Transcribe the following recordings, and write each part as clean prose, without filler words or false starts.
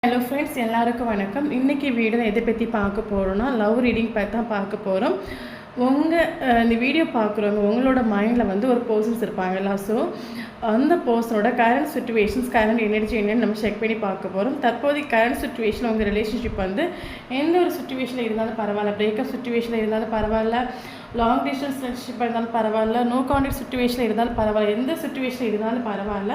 Hello friends, எல்லாருக்கும் வணக்கம். இன்றைக்கி வீடியோ எதை பற்றி பார்க்க போகிறோன்னா, லவ் ரீடிங் பற்றி தான் பார்க்க போகிறோம். இந்த வீடியோ பார்க்குறவங்க உங்களோட மைண்டில் வந்து ஒரு பர்சன்ஸ் இருப்பாங்கல்ல. ஸோ அந்த பர்சனோட கரண்ட் சுச்சுவேஷன்ஸ், கரண்ட் எனர்ஜி என்னென்னு நம்ம செக் பண்ணி பார்க்க போகிறோம். தற்போதைக்கு கரண்ட் சுச்சுவேஷன் உங்கள் ரிலேஷன்ஷிப் வந்து எந்த ஒரு சுச்சுவேஷனில் இருந்தாலும் பரவாயில்ல, பிரேக்கப் சுச்சுவேஷனில் இருந்தாலும் பரவாயில்ல, லாங் டிஸ்டன்ஸ் ஃப்ரெண்ட்ஷிப்பாக இருந்தாலும் பரவாயில்ல, நோ கான்டாக்ட் சுச்சுவேஷனில் இருந்தாலும் பரவாயில்ல, எந்த சுச்சுவேஷனில் இருந்தாலும் பரவாயில்ல,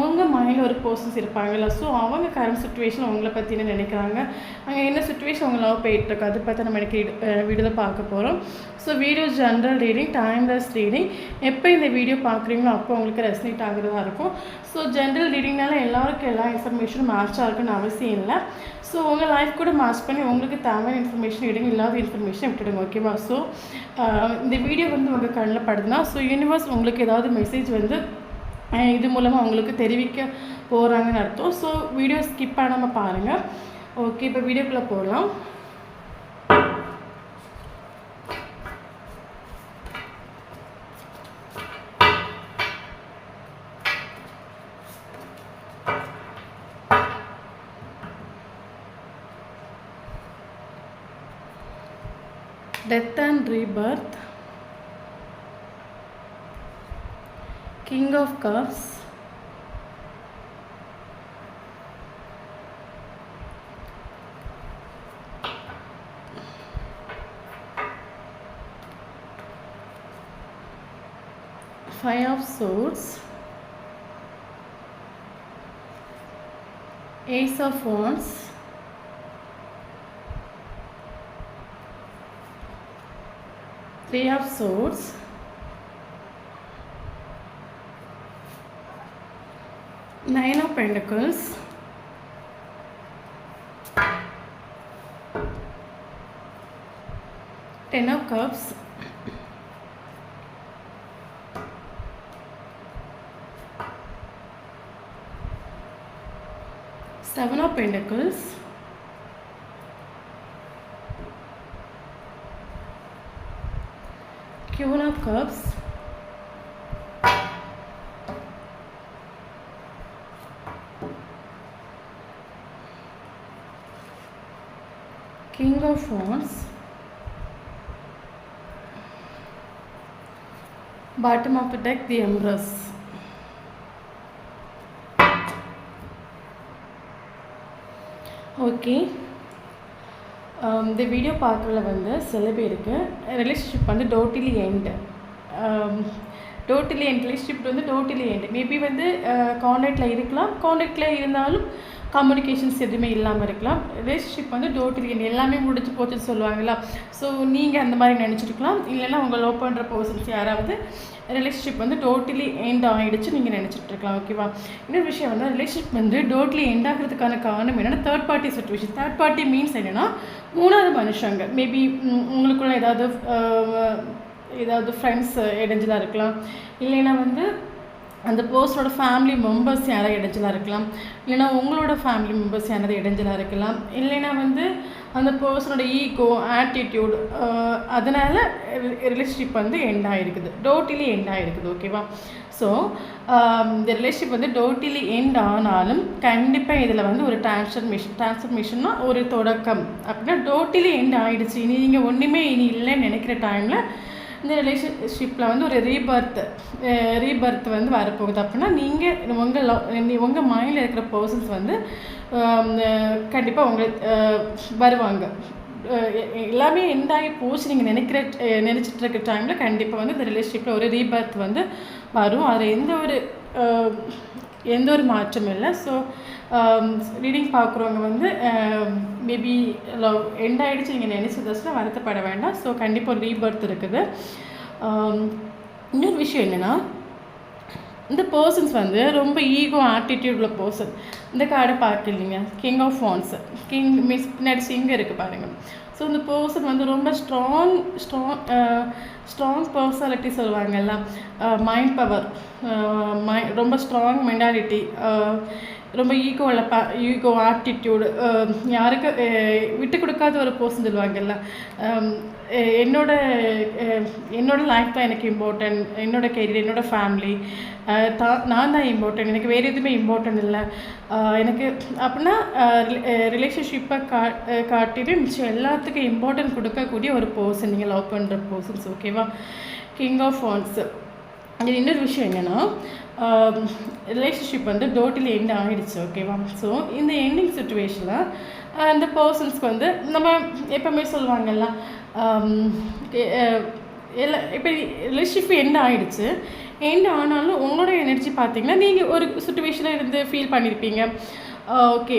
உங்கள் மைண்டில் ஒரு பர்சன்ஸ் இருப்பாங்கல்ல. ஸோ அவங்க கரண்ட் சுச்சுவேஷன் உங்களை பற்றி என்ன நினைக்கிறாங்க, அங்கே என்ன சுச்சுவேஷன் உங்க லவ் போயிட்டுருக்கு, அதை பற்றி நம்ம எனக்கு வீடியோவில் பார்க்க போகிறோம். So video general reading, timeless reading. எப்போ இந்த வீடியோ பார்க்குறீங்களோ அப்போ உங்களுக்கு ரெசனேட் ஆகுறதா இருக்கும். ஸோ ஜென்ரல் ரீடிங்னால எல்லாருக்கும் எல்லா இன்ஃபர்மேஷனும் மேட்சாக இருக்குன்னு அவசியம் இல்லை. ஸோ உங்கள் லைஃப் கூட மேட்ச் பண்ணி உங்களுக்கு தேவையான இன்ஃபர்மேஷன் எடுங்க, இல்லாத இன்ஃபர்மேஷன் விட்டுடுங்க. ஓகேவா? ஸோ இந்த வீடியோ வந்து உங்கள் கண்ணில் படுதுன்னா, ஸோ யூனிவர்ஸ் உங்களுக்கு ஏதாவது மெசேஜ் வந்து இது மூலமாக உங்களுக்கு தெரிவிக்க போகிறாங்கன்னு அர்த்தம். ஸோ வீடியோ ஸ்கிப் பண்ணாமல் பாருங்கள். ஓகே, இப்போ வீடியோக்குள்ளே போகலாம். Death and Rebirth, King of Cups, Five of Swords, Ace of Wands, Three of Swords, Nine of Pentacles, Ten of Cups, Seven of Pentacles, Queen of Cups, King of Wands, bottom of the deck, the Empress. Okay, இந்த video பார்க்குறதுல வந்து சில பேருக்கு relationship வந்து totally end, relationship வந்து totally end. Maybe வந்து காண்டாக்டில் இருக்கலாம், காண்டாக்டில் இருந்தாலும் கம்யூனிகேஷன்ஸ் எதுவுமே இல்லாமல் இருக்கலாம். ரிலேஷன்ஷிப் வந்து டோட்டலி எண்ட், எல்லாமே முடிஞ்சு போச்சுன்னு சொல்லுவாங்களா. ஸோ நீங்கள் அந்த மாதிரி நினச்சிருக்கலாம். இல்லைன்னா உங்கள் லவ் பண்ணுற பர்சன்ஸ் யாராவது ரிலேஷன்ஷிப் வந்து டோட்டலி எண்ட் ஆகிடுச்சு நீங்கள் நினச்சிட்ருக்கலாம். ஓகேவா? இன்னொரு விஷயம் வந்து ரிலேஷன்ஷிப் வந்து டோட்டலி எண்ட் ஆகிறதுக்கான காரணம் என்னென்னா, third party situation. Third party means என்னென்னா, மூணாவது மனுஷங்க. மேபி உங்களுக்குள்ள ஏதாவது ஃப்ரெண்ட்ஸ் இடைஞ்சலாக இருக்கலாம், இல்லைன்னா வந்து அந்த பர்சனோட ஃபேமிலி மெம்பர்ஸ் யாராவது இடைஞ்சலாக இருக்கலாம், இல்லைனா உங்களோட ஃபேமிலி மெம்பர்ஸ் யாராவது இடைஞ்சலாக இருக்கலாம், இல்லைனா வந்து அந்த பர்சனோட ஈகோ, ஆட்டிடியூட், அதனால் ரிலேஷன்ஷிப் வந்து எண்ட் ஆகிருக்குது, டோட்டலி எண்ட் ஆகிருக்குது. ஓகேவா? ஸோ இந்த ரிலேஷன்ஷிப் வந்து டோட்டலி எண்ட் ஆனாலும் கண்டிப்பாக இதில் வந்து ஒரு டிரான்ஸ்ஃபர்மேஷன்னா ஒரு தொடக்கம். அப்படின்னா டோட்டலி எண்ட் ஆகிடுச்சு, இனி நீங்கள் ஒன்றுமே இனி இல்லைன்னு நினைக்கிற டைமில் இந்த ரிலேஷன்ஷிப்பில் வந்து ஒரு ரீபர்த் வந்து வரப்போகுது. அப்படின்னா நீங்கள் உங்கள் மைண்டில் இருக்கிற பர்சன்ஸ் வந்து கண்டிப்பாக உங்களுக்கு வருவாங்க. எல்லாமே எந்தாகி போச்சு நீங்கள் நினச்சிட்டு இருக்கிற டைமில் கண்டிப்பாக வந்து இந்த ரிலேஷன்ஷிப்பில் ஒரு ரீபர்த் வந்து வரும். அதில் எந்த ஒரு மாற்றமும் இல்லை. ஸோ ரீடிங் பார்க்குறவங்க வந்து மேபி லவ் எண்ட் ஆகிடுச்சு நீங்கள் நினச்சதுனா வருத்தப்பட வேண்டாம். ஸோ கண்டிப்பாக ஒரு ரீபர்த் இருக்குது. இன்னொரு விஷயம் என்னென்னா, இந்த பர்சன்ஸ் வந்து ரொம்ப ஈகோ ஆட்டிடியூட் உள்ள பர்சன். இந்த கார்டை பார்க்கலீங்க, king of wands, king means பின்னாடி சிங்கம் இருக்குது பாருங்கள். ஸோ இந்த பர்சன் வந்து ரொம்ப ஸ்ட்ராங் பர்சனாலிட்டி சொல்லுவாங்கல்ல, மைண்ட் பவர், ரொம்ப ஸ்ட்ராங் மென்டாலிட்டி, ரொம்ப ஈகோ ஆட்டிடியூடு, யாருக்கு விட்டு கொடுக்காத ஒரு பர்சன் சொல்லுவாங்கல்ல. என்னோட என்னோட லைஃப் தான் எனக்கு இம்பார்ட்டன்ட், என்னோடய கெரியர், என்னோடய ஃபேமிலி நான் தான் இம்பார்ட்டன்ட், எனக்கு வேறு எதுவுமே இம்பார்ட்டன்ட் இல்லை எனக்கு அப்படின்னா ரிலேஷன்ஷிப்பை காட்டிட்டு மிச்சம் எல்லாத்துக்கும் இம்பார்ட்டன்ட் கொடுக்கக்கூடிய ஒரு பர்சன் நீங்கள் லவ் பண்ணுற பர்சன்ஸ். ஓகேவா? கிங் ஆஃப் வான்ஸ். இது இன்னொரு விஷயம் என்னென்னா, ரிலேஷன்ஷிப் வந்து டோட்டலி எண்ட் ஆகிடுச்சு. ஓகேவா? ஸோ இந்த எண்டிங் சுச்சுவேஷனில் அந்த பர்சன்ஸ்க்கு வந்து நம்ம எப்போவுமே சொல்லுவாங்கல்ல, இப்போ ரிலேஷன்ஷிப் எண்ட் ஆகிடுச்சு. எண்ட் ஆனாலும் உங்களோட எனர்ஜி பார்த்தீங்கன்னா நீங்கள் ஒரு சுச்சுவேஷனில் இருந்து ஃபீல் பண்ணியிருப்பீங்க. ஓகே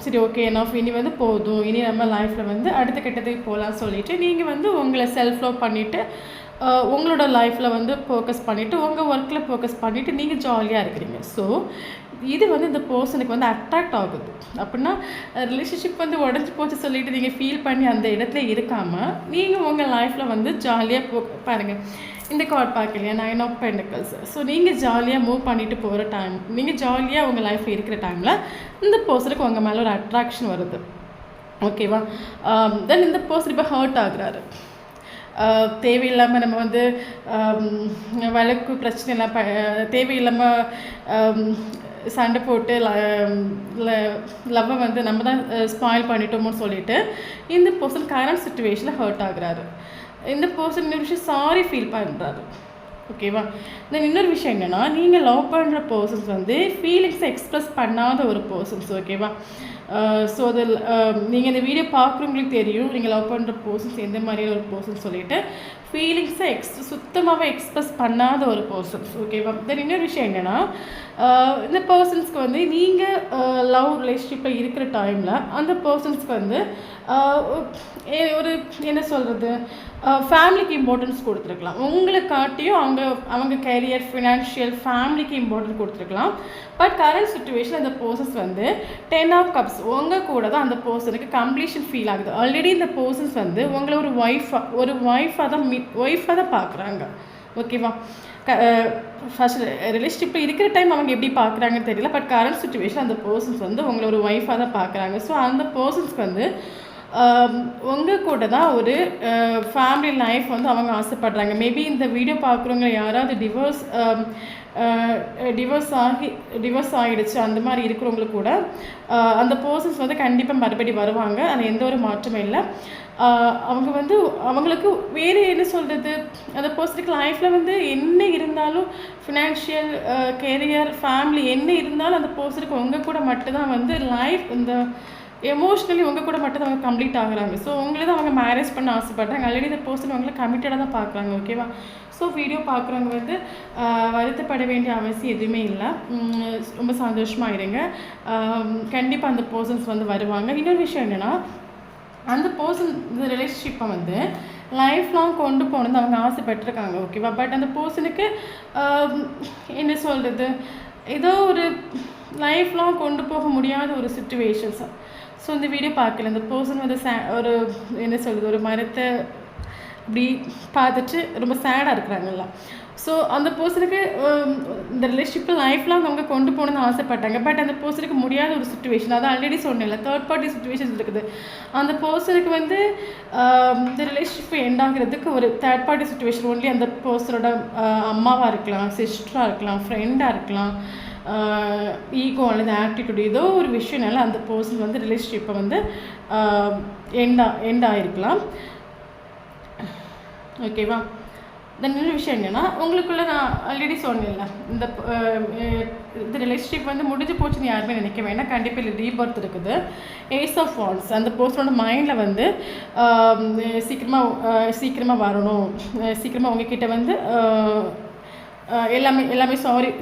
சரி, ஓகே எனாஃப், இனி வந்து போதும், இனி நம்ம லைஃப்பில் வந்து அடுத்த கட்டத்துக்கு போகலான்னு சொல்லிவிட்டு நீங்கள் வந்து உங்களை செல்ஃப் லவ் பண்ணிவிட்டு உங்களோட லைஃப்பில் வந்து ஃபோக்கஸ் பண்ணிவிட்டு உங்கள் ஒர்க்கில் ஃபோக்கஸ் பண்ணிவிட்டு நீங்கள் ஜாலியாக இருக்கிறீங்க. ஸோ இது வந்து இந்த பர்சனுக்கு வந்து அட்ராக்ட் ஆகுது. அப்படின்னா ரிலேஷன்ஷிப் வந்து உடஞ்சி போச்சு சொல்லிவிட்டு நீங்கள் ஃபீல் பண்ணி அந்த இடத்துல இருக்காமல் நீங்கள் உங்கள் லைஃப்பில் வந்து ஜாலியாக பாருங்கள். இந்த கார்ட் பார்க்கலையா, 9 ஆஃப் பென்டக்கிள்ஸ். ஸோ நீங்கள் ஜாலியாக மூவ் பண்ணிட்டு போகிற டைம், நீங்கள் ஜாலியாக உங்கள் லைஃப்பில் இருக்கிற டைமில் இந்த பர்சனுக்கு உங்கள் மேலே ஒரு அட்ராக்ஷன் வருது. ஓகேவா? தென் இந்த பர்சன் இப்போ ஹர்ட் ஆகுறாரு. தேவையில்லாமல் நம்ம வந்து வழக்கு பிரச்சனை தேவையில்லாமல் சண்டை போட்டு லவ்வை வந்து நம்ம தான் ஸ்பாயில் பண்ணிட்டோமோன்னு சொல்லிட்டு இந்த பர்சன் கரண்ட் சுச்சுவேஷனில் ஹர்ட் ஆகுறாரு. இந்த பர்சன் இன்னொரு விஷயம் சாரி ஃபீல் பண்ணுறாரு. ஓகேவா? தென் இன்னொரு விஷயம் என்னென்னா, நீங்கள் லவ் பண்ணுற பர்சன்ஸ் வந்து ஃபீலிங்ஸை எக்ஸ்ப்ரெஸ் பண்ணாத ஒரு பர்சன்ஸ். ஓகேவா? ஸோ அதில் நீங்கள் இந்த வீடியோ பார்க்குறவங்களுக்கு தெரியும் நீங்கள் லவ் பண்ணுற பர்சன்ஸ் எந்த மாதிரியான ஒரு பர்சன் சொல்லிவிட்டு ஃபீலிங்ஸை சுத்தமாகவே எக்ஸ்ப்ரெஸ் பண்ணாத ஒரு பர்சன்ஸ். ஓகேவா? தென் இன்னொரு விஷயம் என்னென்னா, இந்த பர்சன்ஸ்க்கு வந்து நீங்கள் லவ் ரிலேஷன்ஷிப்பில் இருக்கிற டைமில் அந்த பர்சன்ஸ்க்கு வந்து ஒரு என்ன சொல்கிறது, ஃபேமிலிக்கு இம்பார்ட்டன்ஸ் கொடுத்துருக்கலாம். உங்களை காட்டியும் அவங்க கேரியர், ஃபினான்ஷியல், ஃபேமிலிக்கு இம்பார்ட்டன்ஸ் கொடுத்துருக்கலாம். பட் கரண்ட் சுச்சுவேஷன் அந்த பர்சன்ஸ் வந்து 10 ஆஃப் கப்ஸ் உங்கள் கூட தான் அந்த பர்சனுக்கு கம்ப்ளீஷன் ஃபீல் ஆகுது. ஆல்ரெடி இந்த பர்சன்ஸ் வந்து உங்களை ஒரு ஒய்ஃபாக தான் பார்க்குறாங்க. ஓகேவா? ஃபர்ஸ்ட் ரிலேஷன்ஷிப்பில் இருக்கிற டைம் அவங்க எப்படி பார்க்குறாங்கன்னு தெரியல. பட் கரண்ட் சுச்சுவேஷன் அந்த பர்சன்ஸ் வந்து உங்களை ஒரு ஒய்ஃபாக தான் பார்க்குறாங்க. ஸோ அந்த பர்சன்ஸ்க்கு வந்து உங்கள் கூட தான் ஒரு ஃபேமிலி லைஃப் வந்து அவங்க ஆசைப்படுறாங்க. மேபி இந்த வீடியோ பார்க்குறவங்க யாராவது டிவோர்ஸ் ஆகிடுச்சு அந்த மாதிரி இருக்கிறவங்களுக்கு கூட அந்த பர்சன்ஸ் வந்து கண்டிப்பாக மறுபடி வருவாங்க. அது எந்த ஒரு மாற்றமும் இல்லை. அவங்க வந்து அவங்களுக்கு வேறு என்ன சொல்கிறது, அந்த பர்சனுக்கு லைஃப்பில் வந்து என்ன இருந்தாலும் ஃபினான்ஷியல், கெரியர், ஃபேமிலி என்ன இருந்தாலும் அந்த பர்சனுக்கு உங்கள் கூட மட்டும்தான் வந்து லைஃப் இந்த எமோஷ்னலி உங்கள் கூட மட்டும் தான் அவங்க கம்ப்ளீட் ஆகுறாங்க. ஸோ உங்களை தான் அவங்க மேரேஜ் பண்ண ஆசைப்படுறாங்க. ஆல்ரெடி இந்த பர்சன் அவங்கள கமிட்டடாக தான் பார்க்குறாங்க. ஓகேவா? ஸோ வீடியோ பார்க்குறவங்க வந்து வருத்தப்பட வேண்டிய அவசியம் எதுவுமே இல்லை. ரொம்ப சந்தோஷமாக இருங்க. கண்டிப்பாக அந்த பர்சன்ஸ் வந்து வருவாங்க. இன்னொரு விஷயம் என்னென்னா, அந்த பர்சன் இந்த ரிலேஷன்ஷிப்பை வந்து லைஃப் லாங் கொண்டு போகணுன்னு அவங்க ஆசைப்பட்டிருக்காங்க. ஓகேவா? பட் அந்த பர்சனுக்கு என்ன சொல்கிறது, ஏதோ ஒரு லைஃப் லாங் கொண்டு போக முடியாத ஒரு சுச்சுவேஷன்ஸ். ஸோ இந்த வீடியோ பார்க்கல, இந்த பர்சன் வந்து ஒரு என்ன சொல்கிறது, ஒரு மரத்தை இப்படி பார்த்துட்டு ரொம்ப சேடாக இருக்கிறாங்கல்ல. ஸோ அந்த பர்சனுக்கு இந்த ரிலேஷன்ஷிப்பில் லைஃப் லாங் அவங்க கொண்டு போகணுன்னு ஆசைப்பட்டாங்க. பட் அந்த பர்சனுக்கு முடியாத ஒரு சுச்சுவேஷன், அதான் ஆல்ரெடி சொன்னேன்ல, தேர்ட் பார்ட்டி சுச்சுவேஷன்ஸ் இருக்குது. அந்த பர்சனுக்கு வந்து இந்த ரிலேஷன்ஷிப் எண்ட் ஆகிறதுக்கு ஒரு தேர்ட் பார்ட்டி சுச்சுவேஷன் ஒன்லி அந்த பர்சனோட அம்மாவாக இருக்கலாம், சிஸ்டராக இருக்கலாம், ஃப்ரெண்டாக இருக்கலாம், ஈகோ அல்லது ஆட்டிடியூட் ஏதோ ஒரு விஷயம்னால அந்த பர்சன் வந்து ரிலேஷன்ஷிப்பை வந்து எண்ட் ஆகிருக்கலாம். ஓகேவா? தென் இன்னொரு விஷயம் என்னென்னா, உங்களுக்குள்ளே நான் ஆல்ரெடி சொன்னேன்ல, இந்த ரிலேஷன்ஷிப் வந்து முடிஞ்சு போச்சுன்னு யாருமே நினைக்க வேண்டாம். கண்டிப்பாக இல்லை, ரீபர்த் இருக்குது. ஏஸ் ஆஃப் வான்ஸ், அந்த பர்சனோட மைண்டில் வந்து சீக்கிரமாக வரணும், சீக்கிரமாக உங்ககிட்ட வந்து எல்லாமே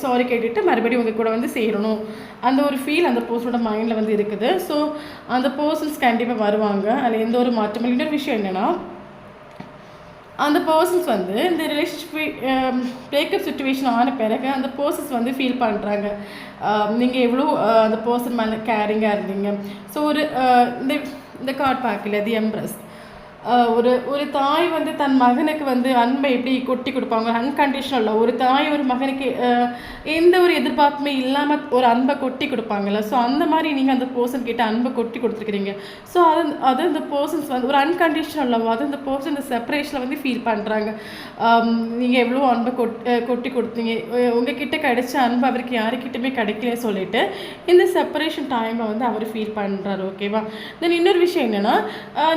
சாரி கேட்டுட்டு மறுபடியும் உங்கள் கூட வந்து சேரணும், அந்த ஒரு ஃபீல் அந்த பர்சனோட மைண்டில் வந்து இருக்குது. ஸோ அந்த பர்சன்ஸ் கண்டிப்பாக வருவாங்க, அதில் எந்த ஒரு மாற்றமும். இன்னொரு விஷயம் என்னென்னா, அந்த பர்சன்ஸ் வந்து இந்த ரிலேஷன்ஷிப் பிரேக்கப் சுச்சுவேஷன் ஆன பிறகு அந்த பர்சன்ஸ் வந்து ஃபீல் பண்ணுறாங்க நீங்கள் எவ்வளோ அந்த பர்சன் மேலே கேரிங்காக இருந்தீங்க. ஸோ ஒரு இந்த கார்ட் பார்க்கல, தி எம்ப்ரஸ். ஒரு ஒரு தாய் வந்து தன் மகனுக்கு வந்து அன்பை எப்படி கொட்டி கொடுப்பாங்க, அன்கண்டிஷனல் ஒரு தாய் ஒரு மகனுக்கு எந்த ஒரு எதிர்பார்ப்புமே இல்லாமல் ஒரு அன்பை கொட்டி கொடுப்பாங்கல்ல. ஸோ அந்த மாதிரி நீங்கள் அந்த பர்சன் கிட்ட அன்பை கொட்டி கொடுத்துருக்குறீங்க. ஸோ அது அந்த பர்சன்ஸ் வந்து ஒரு அன்கண்டிஷனல் லவ், அது அந்த பர்சன் இந்த செப்பரேஷனில் வந்து ஃபீல் பண்ணுறாங்க. நீங்கள் எவ்வளோ அன்பை கொட்டி கொடுத்தீங்க, உங்ககிட்ட கிடைச்ச அன்பு அவருக்கு யாருக்கிட்டுமே கிடைக்கலன்னு சொல்லிட்டு இந்த செப்பரேஷன் டைமில் வந்து அவர் ஃபீல் பண்ணுறாரு. ஓகேவா? தென் இன்னொரு விஷயம் என்னென்னா,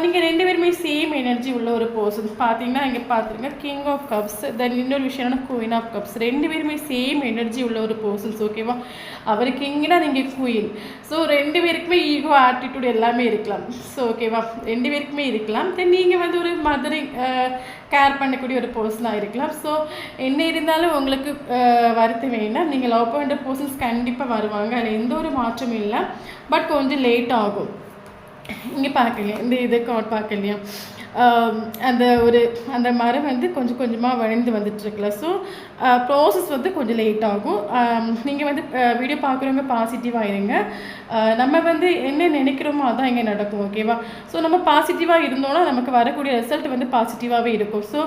நீங்கள் 2 பேருமே சேம் எனர்ஜி உள்ள ஒரு பர்சன்ஸ் பார்த்தீங்கன்னா இங்கே பார்த்துருங்க கிங் ஆஃப் கப்ஸ். தென் இன்னொரு விஷயம் என்னன்னா குயின் ஆஃப் கப்ஸ். 2 பேருமே சேம் எனர்ஜி உள்ள ஒரு பர்சன்ஸ். ஓகேவா? அவர் கிங்னா நீங்கள் குயின். ஸோ 2 பேருக்குமே ஈகோ ஆட்டிடியூட் எல்லாமே இருக்கலாம். ஸோ ஓகேவா? 2 பேருக்குமே இருக்கலாம். தென் நீங்கள் வந்து ஒரு மதரை கேர் பண்ணக்கூடிய ஒரு பர்சனாக இருக்கலாம். ஸோ என்ன இருந்தாலும் உங்களுக்கு வருத்தம் வேண்டாம். நீங்கள் லவ் பண்ணுற பர்சன்ஸ் கண்டிப்பாக வருவாங்க, அதில் எந்த ஒரு மாற்றமும் இல்லை. பட் கொஞ்சம் லேட் ஆகும். இங்கே பார்க்கலையா இது கார்ட் பார்க்கலையா, அந்த மரம் வந்து கொஞ்சம் கொஞ்சமாக வளைந்து வந்துட்டுருக்குல்ல. ஸோ ப்ராசஸ் வந்து கொஞ்சம் லேட் ஆகும். நீங்கள் வந்து வீடியோ பார்க்குறவங்க பாசிட்டிவாக இருங்க. நம்ம வந்து என்ன நினைக்கிறோமோ அதான் இங்கே நடக்கும். ஓகேவா? ஸோ நம்ம பாசிட்டிவாக இருந்தோன்னா நமக்கு வரக்கூடிய ரிசல்ட் வந்து பாசிட்டிவாகவே இருக்கும். ஸோ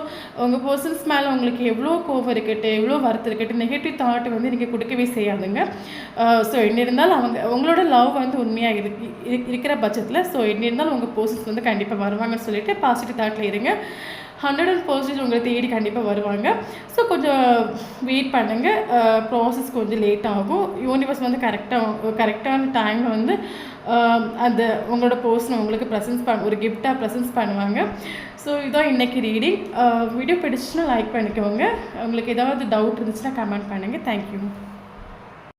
உங்கள் பர்சன்ஸ் மேலே உங்களுக்கு எவ்வளோ கோவம் இருக்கட்டும், எவ்வளோ வருத்தம் இருக்கட்டும், நெகட்டிவ் தாட் வந்து நீங்கள் கொடுக்கவே செய்யாதுங்க. ஸோ என்ன இருந்தாலும் உங்களோட லவ் வந்து உண்மையாக இருக்கிற பட்சத்தில் ஸோ என்ன இருந்தாலும் உங்கள் பர்சன்ஸ் வந்து கண்டிப்பாக வருவாங்கன்னு சொல்லிட்டு பாசிட்டிவ் தாட்டில் இருங்க. 100% உங்களை தேடி கண்டிப்பாக வருவாங்க. ஸோ கொஞ்சம் வெயிட் பண்ணுங்கள். ப்ராசஸ் கொஞ்சம் லேட் ஆகும். யூனிவர்ஸ் வந்து கரெக்டான டைமில் வந்து அந்த உங்களோட பர்சனை உங்களுக்கு ஒரு கிஃப்டாக ப்ரெசன்ஸ் பண்ணுவாங்க. ஸோ இதுதான் இன்றைக்கி ரீடிங். வீடியோ பிடிச்சுன்னா லைக் பண்ணிக்கோங்க. உங்களுக்கு ஏதாவது டவுட் இருந்துச்சுன்னா கமெண்ட் பண்ணுங்கள். தேங்க்யூ.